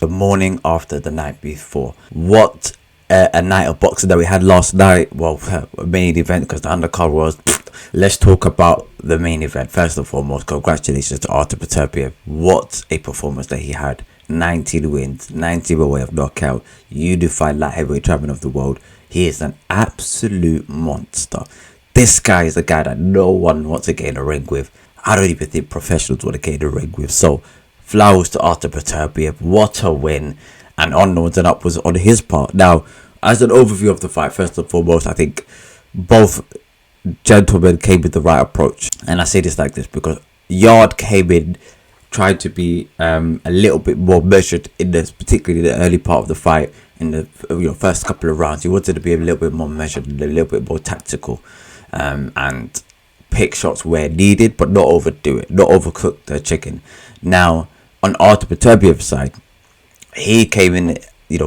the morning after the night before. What a night of boxing that we had last night. Well, main event, because the undercard was. Let's talk about the main event. First and foremost, congratulations to Artur Beterbiev. What a performance that he had. 19 wins, 90 by way of knockout, unified light heavyweight champion of the world. He is an absolute monster. This guy is a guy that no one wants to get in a ring with. I don't even think professionals want to get in a ring with. So, flowers to Artur Beterbiev. What a win. And onwards and upwards on his part. Now, as an overview of the fight, first and foremost, I think both gentlemen came with the right approach. And I say this like this because Yarde came in trying to be a little bit more measured in this, particularly the early part of the fight. In the first couple of rounds, he wanted to be a little bit more measured and a little bit more tactical, and pick shots where needed, but not overdo it, not overcook the chicken. Now, on Artur Beterbiev's side, he came in,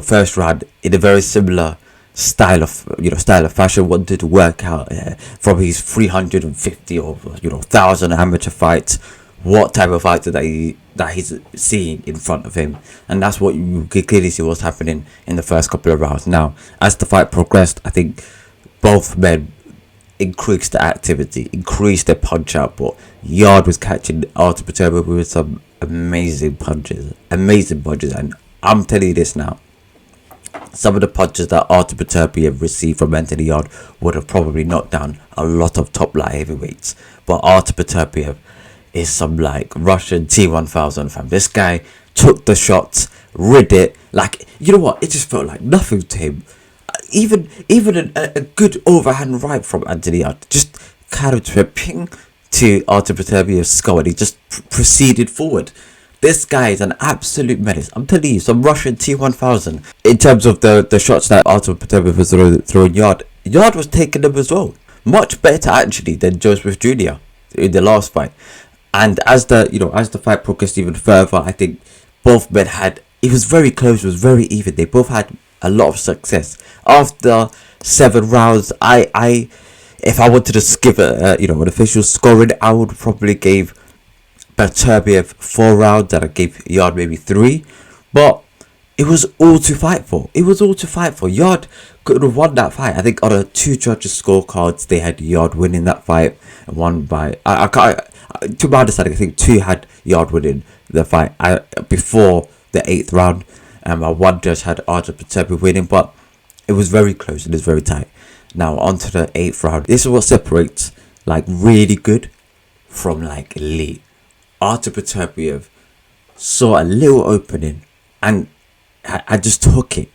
first round in a very similar style of fashion. Wanted to work out from his 350 or 1,000 amateur fights, what type of fighter that he's seeing in front of him, and that's what you could clearly see was happening in the first couple of rounds. Now, as the fight progressed, I think both men increased the activity, increased their punch output. Yarde was catching Artur Beterbiev with some amazing punches, and I'm telling you this now. Some of the punches that Artur Beterbiev received from Anthony Yarde would have probably knocked down a lot of top light heavyweights. But Artur Beterbiev is some like Russian T1000 fam. This guy took the shots, rid it. Like, you know what? It just felt like nothing to him. Even a good overhand right from Anthony Yarde just kind of to a ping to Artur Beterbiev's skull, and he just proceeded forward. This guy is an absolute menace. I'm telling you, some Russian T1000. In terms of the shots that Artur Beterbiev was throwing Yarde was taking them as well. Much better actually than Joseph Jr. in the last fight. And as the fight progressed even further, I think both men it was very close, it was very even. They both had a lot of success. After 7 rounds, if I wanted to give an official scoring, I would probably give Beterbiev 4 rounds, and I gave Yarde maybe 3. But it was all to fight for. Yarde could have won that fight. I think on a 2 judges scorecards, they had Yarde winning that fight and won by to my understanding, I think 2 had Yarde winning the fight before the 8th round. 1 judge had Artur Beterbiev winning, but it was very close. It was very tight. Now on to the 8th round. This is what separates like really good from like elite. Artur Beterbiev saw a little opening, and I just took it.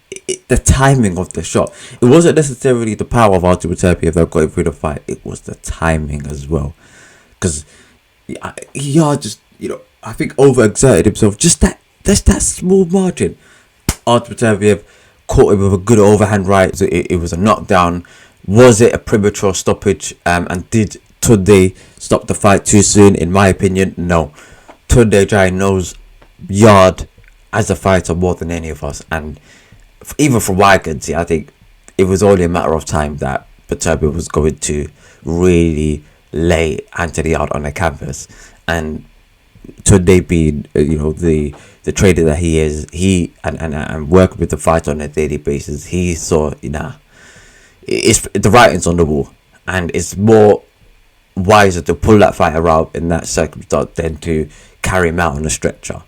The timing of the shot. It wasn't necessarily the power of Artur Beterbiev that got him through the fight. It was the timing as well, because Yarde just I think overexerted himself. Just that small margin. Artur Beterbiev caught him with a good overhand right. So it was a knockdown. Was it a premature stoppage? And did Tunde stop the fight too soon? In my opinion, no. Tunde Jai knows Yarde as a fighter more than any of us, and even from what I can see, I think it was only a matter of time that Beterbiev was going to really lay Anthony Yarde on the canvas. And Tunde being the trader that he is, and working with the fighter on a daily basis, he saw it's the writing's on the wall, and it's more wiser to pull that fighter out in that circumstance than to carry him out on a stretcher.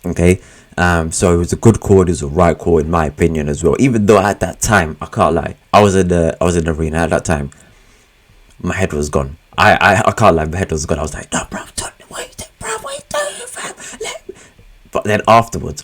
Okay, so it was a good call. It was a right call in my opinion as well. Even though at that time, I can't lie, I was in the arena at that time. My head was gone. I can't lie, my head was gone. I was like, no, bro, wait, fam. But then afterwards,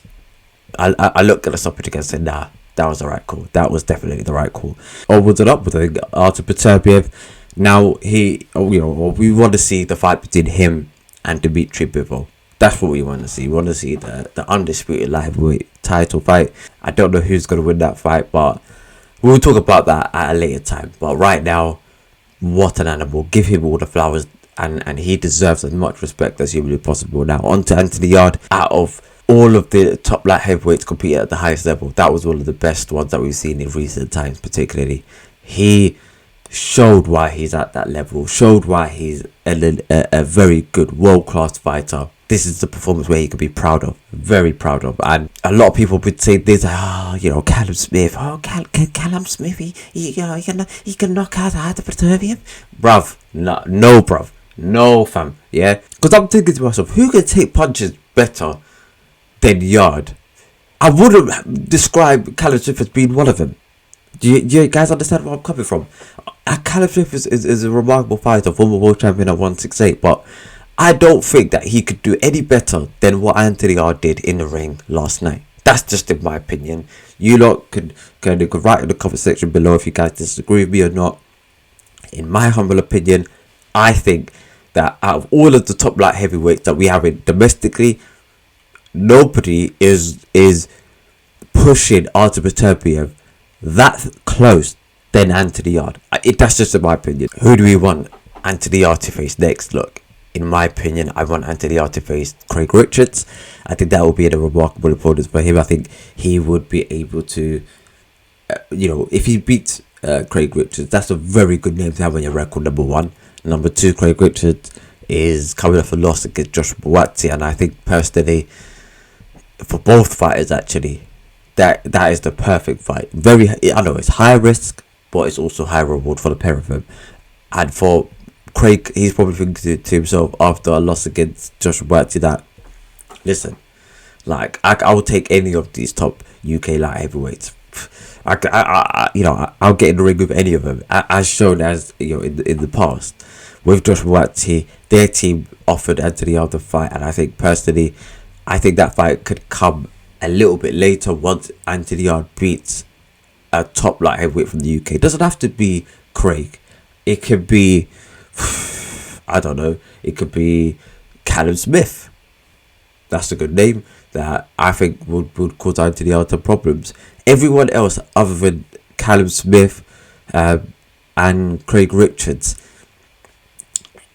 I looked at the stoppage again and said, nah, that was the right call. That was definitely the right call. Onwards and upwards, I think Artur Beterbiev. Now we want to see the fight between him and Dmitry Bivol. That's what we want to see. We want to see the undisputed lightweight title fight. I don't know who's going to win that fight, but we'll talk about that at a later time. But right now, what an animal. Give him all the flowers, and he deserves as much respect as humanly possible. Now on to Anthony Yarde. Out of all of the top light heavyweights competing at the highest level, that was one of the best ones that we've seen in recent times. Particularly, he showed why he's at that level, showed why he's a very good world-class fighter. this is the performance where he could be proud of, very proud of. And a lot of people would say this, Callum Smith, Callum Smith, he can knock out Beterrbiev. Bruv, no, bruv, no, fam, yeah. Because I'm thinking to myself, who can take punches better than Yarde? I wouldn't describe Callum Smith as being one of them. Do you guys understand where I'm coming from? Callum Smith is a remarkable fighter, former world champion at 168, but I don't think that he could do any better than what Anthony Yarde did in the ring last night. That's just in my opinion. You lot could write in the comment section below if you guys disagree with me or not. In my humble opinion, I think that out of all of the top light heavyweights that we have in domestically, nobody is pushing Artur Beterbiev that close than Anthony Yarde. That's just in my opinion. Who do we want Anthony Yarde to face next? Look, in my opinion, I want Anthony Yarde to face Craig Richards. I think that will be a remarkable opponent for him. I think he would be able to, if he beats Craig Richards, that's a very good name to have on your record, number one. Number two, Craig Richards is coming off a loss against Joshua Buatsi, and I think personally, for both fighters actually, that is the perfect fight. I know it's high risk, but it's also high reward for the pair of them. And for Craig, he's probably thinking to himself after a loss against Joshua Buatsi that, listen, like I will take any of these top UK light heavyweights. I'll get in the ring with any of them, as shown as in the past with Joshua Buatsi. Their team offered Anthony Yarde the fight, and I think personally, that fight could come a little bit later once Anthony Yarde beats a top light heavyweight from the UK. It doesn't have to be Craig. It could be, I don't know, it could be Callum Smith. That's a good name that I think would cause Anthony Yarde problems. Everyone else other than Callum Smith and Craig Richards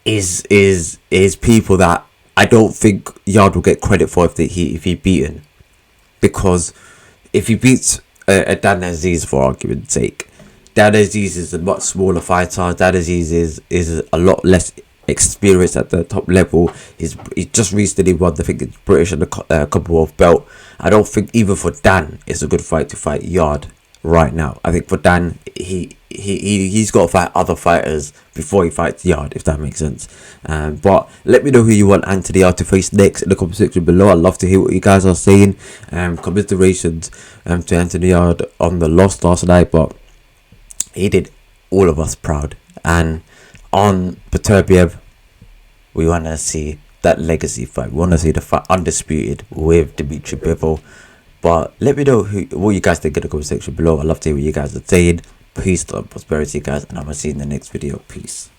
is people that I don't think Yarde will get credit for if he beaten. Because if he beats a Dan Aziz, for argument's sake, Dan Aziz is a much smaller fighter. Dan Aziz is a lot less experienced at the top level. He just recently won, I think it's British and the Commonwealth belt. I don't think even for Dan it's a good fight to fight Yarde right now. I think for Dan, he's got to fight other fighters before he fights Yarde, if that makes sense. But let me know who you want Anthony Yarde to face next in the comment section below. I'd love to hear what you guys are saying. Commiserations to Anthony Yarde on the loss last night, but he did all of us proud. And on Beterrbiev, we want to see that legacy fight. We want to see the fight undisputed with Dimitri Bivol. But let me know what you guys think in the comment section below. I'd love to hear what you guys are saying. Peace, love, prosperity, guys, and I'm going to see you in the next video. Peace.